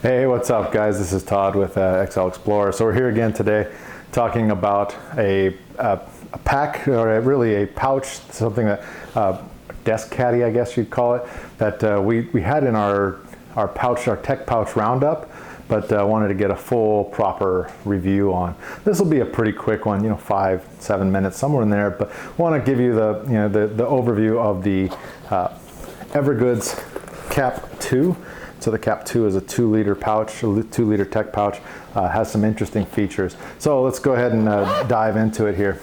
Hey, what's up guys? This is Todd with XL Explorer. So we're here again today talking about a pack, or really a pouch, something that, desk caddy I guess you'd call it, that we had in our pouch, our tech pouch roundup, but wanted to get a full proper review on. This will be a pretty quick one, 5-7 minutes, somewhere in there, but want to give you the overview of the Evergoods CAP2. So the CAP2 is a 2-liter pouch, a 2-liter tech pouch, has some interesting features. So let's go ahead and dive into it here.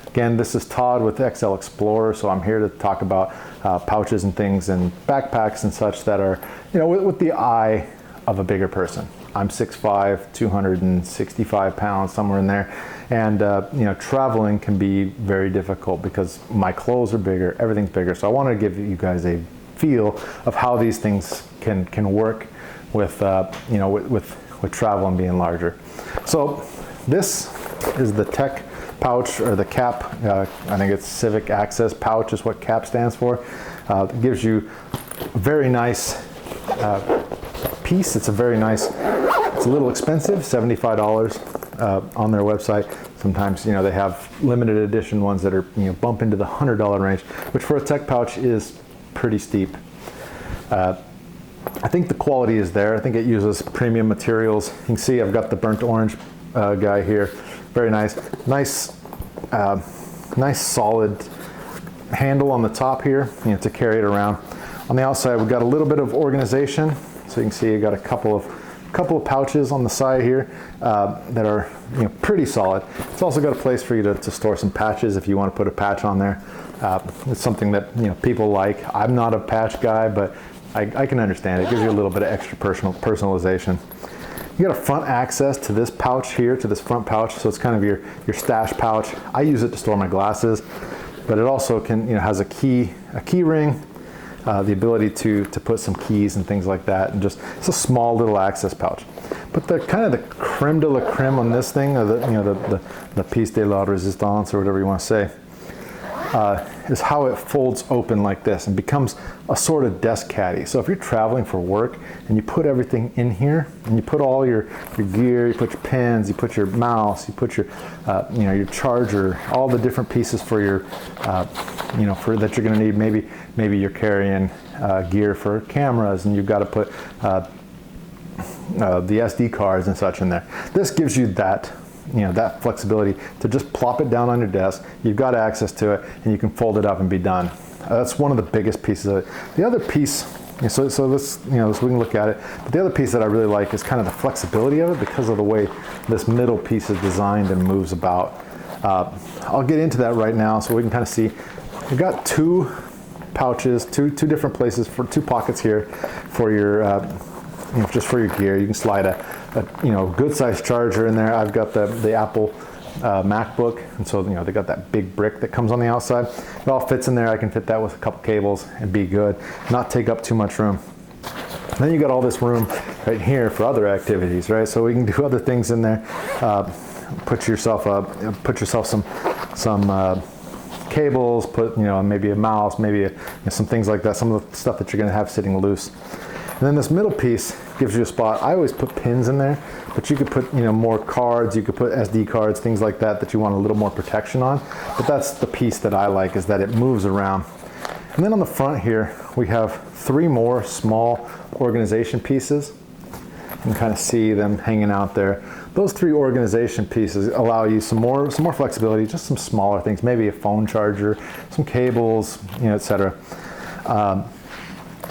Again, this is Todd with XL Explorer, so I'm here to talk about pouches and things and backpacks and such that are, with the eye of a bigger person. I'm 6'5", 265 pounds, somewhere in there. And traveling can be very difficult because my clothes are bigger, everything's bigger. So I want to give you guys a feel of how these things can work with with travel and being larger. So this is the tech pouch, or the CAP. I think it's Civic Access Pouch is what CAP stands for. It gives you a very nice piece. It's a very nice. It's a little expensive, $75 on their website. Sometimes they have limited edition ones that are bump into the $100 range, which for a tech pouch is pretty steep. I think the quality is there. I think it uses premium materials. You can see I've got the burnt orange guy here. Very nice. Nice solid handle on the top here, to carry it around. On the outside, we've got a little bit of organization. So you can see I got a couple of pouches on the side here that are pretty solid. It's also got a place for you to store some patches if you want to put a patch on there. It's something that people like. I'm not a patch guy, but I can understand it. It gives you a little bit of extra personalization. You got a front access to this pouch here, to this front pouch, so it's kind of your stash pouch. I use it to store my glasses, but it also has a key ring, the ability to put some keys and things like that, and it's a small little access pouch. But the kind of the creme de la creme on this thing, or the piece de la resistance, or whatever you want to say, is how it folds open like this and becomes a sort of desk caddy. So if you're traveling for work and you put everything in here, and you put all your gear, you put your pens, you put your mouse, you put your your charger, all the different pieces for your for that you're going to need. Maybe you're carrying gear for cameras, and you've got to put the SD cards and such in there. This gives you that that flexibility to just plop it down on your desk. You've got access to it, and you can fold it up and be done. That's one of the biggest pieces of it. The other piece, so let's so we can look at it. But the other piece that I really like is kind of the flexibility of it, because of the way this middle piece is designed and moves about. I'll get into that right now, so we can kind of see. We've got two pouches, two different places for two pockets here for your just for your gear. You can slide a good sized charger in there. I've got the Apple MacBook, and so they got that big brick that comes on the outside. It all fits in there. I can fit that with a couple cables and be good, not take up too much room. And then you got all this room right here for other activities, right? So we can do other things in there. Put yourself some cables, put maybe a mouse, maybe some things like that, some of the stuff that you're going to have sitting loose. And then this middle piece gives you a spot. I always put pins in there, but you could put more cards, you could put SD cards, things like that you want a little more protection on. But that's the piece that I like, is that it moves around. And then on the front here, we have 3 more small organization pieces. You can kind of see them hanging out there. Those 3 organization pieces allow you some more flexibility, just some smaller things, maybe a phone charger, some cables, etc.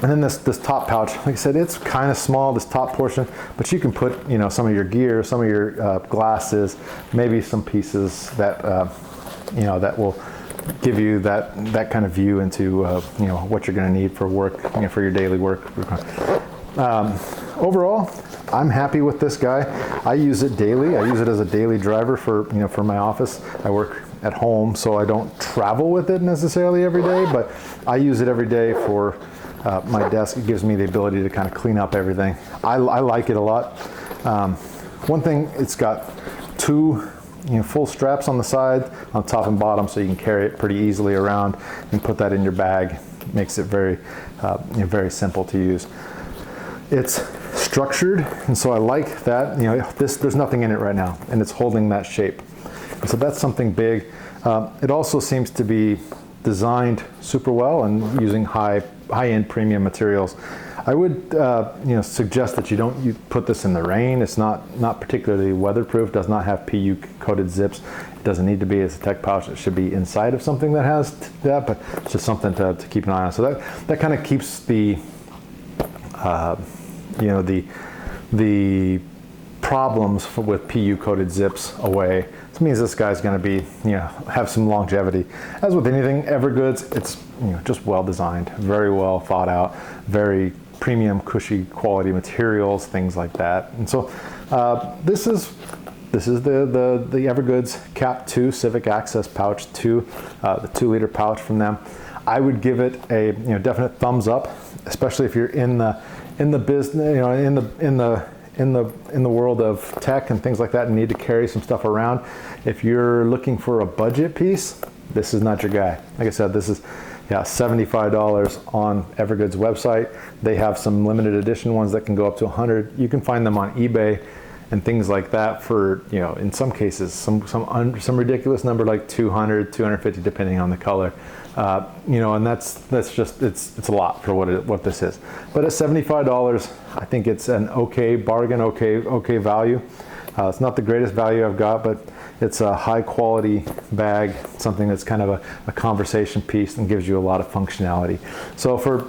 And then this top pouch, like I said, it's kind of small, this top portion, but you can put some of your gear, some of your glasses, maybe some pieces that that will give you that kind of view into what you're going to need for work, for your daily work. Overall, I'm happy with this guy. I use it daily. I use it as a daily driver for my office. I work at home, so I don't travel with it necessarily every day, but I use it every day for my desk. It gives me the ability to kind of clean up everything. I like it a lot. One thing, it's got 2 full straps on the side, on top and bottom, so you can carry it pretty easily around and put that in your bag. Makes it very simple to use. It's structured, and so I like that. You know, there's nothing in it right now, and it's holding that shape. And so that's something big. It also seems to be designed super well and using high-end premium materials. I would suggest that you put this in the rain. It's not particularly weatherproof, does not have PU coated zips. It doesn't need to be. It's a tech pouch. It should be inside of something that has that, but it's just something to keep an eye on. So that kind of keeps the the problems with PU coated zips away. This means this guy's going to be, have some longevity. As with anything Evergoods, it's just well designed, very well thought out, very premium, cushy quality materials, things like that. And so this is the Evergoods CAP2 Civic Access Pouch 2, the 2-liter pouch from them. I would give it a definite thumbs up, especially if you're in the business, in the world of tech and things like that, and need to carry some stuff around. If you're looking for a budget piece, this is not your guy. Like I said, this is $75 on Evergoods website. They have some limited edition ones that can go up to $100. You can find them on eBay and things like that for, in some cases, some ridiculous number like $200, $250, depending on the color. And that's just it's a lot for what this is. But at $75, I think it's an okay bargain, okay value. It's not the greatest value I've got, but it's a high quality bag, something that's kind of a conversation piece and gives you a lot of functionality. So for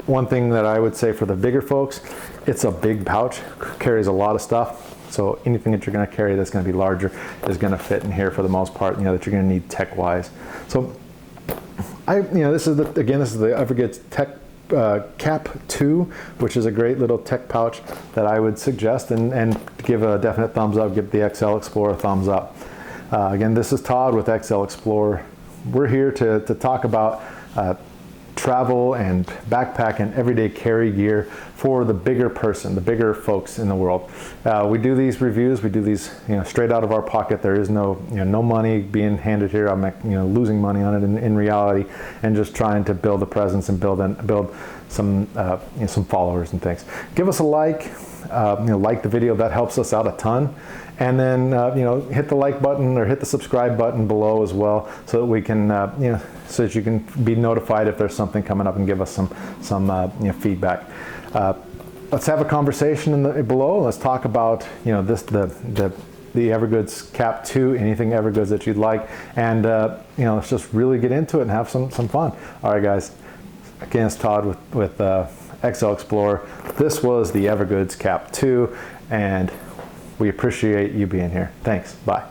one thing that I would say for the bigger folks, it's a big pouch, carries a lot of stuff. So anything that you're going to carry that's going to be larger is going to fit in here for the most part, that you're going to need tech wise. So this is the Evergoods CAP2, which is a great little tech pouch that I would suggest and give a definite thumbs up. Give the XL Explorer a thumbs up. Again, this is Todd with XL Explorer. We're here to talk about travel and backpack and everyday carry gear for the bigger person, the bigger folks in the world. We do these reviews, we do these straight out of our pocket. There is no money being handed here. I'm losing money on it in reality, and just trying to build a presence and build some some followers and things. Give us a like, like the video. That helps us out a ton. And then hit the like button or hit the subscribe button below as well, so that we can so that you can be notified if there's something coming up and give us some feedback. Let's have a conversation below. Let's talk about the Evergoods CAP2, anything Evergoods that you'd like, and let's just really get into it and have some fun. All right, guys. Again, it's Todd with XL Explorer. This was the Evergoods CAP2, and we appreciate you being here. Thanks. Bye.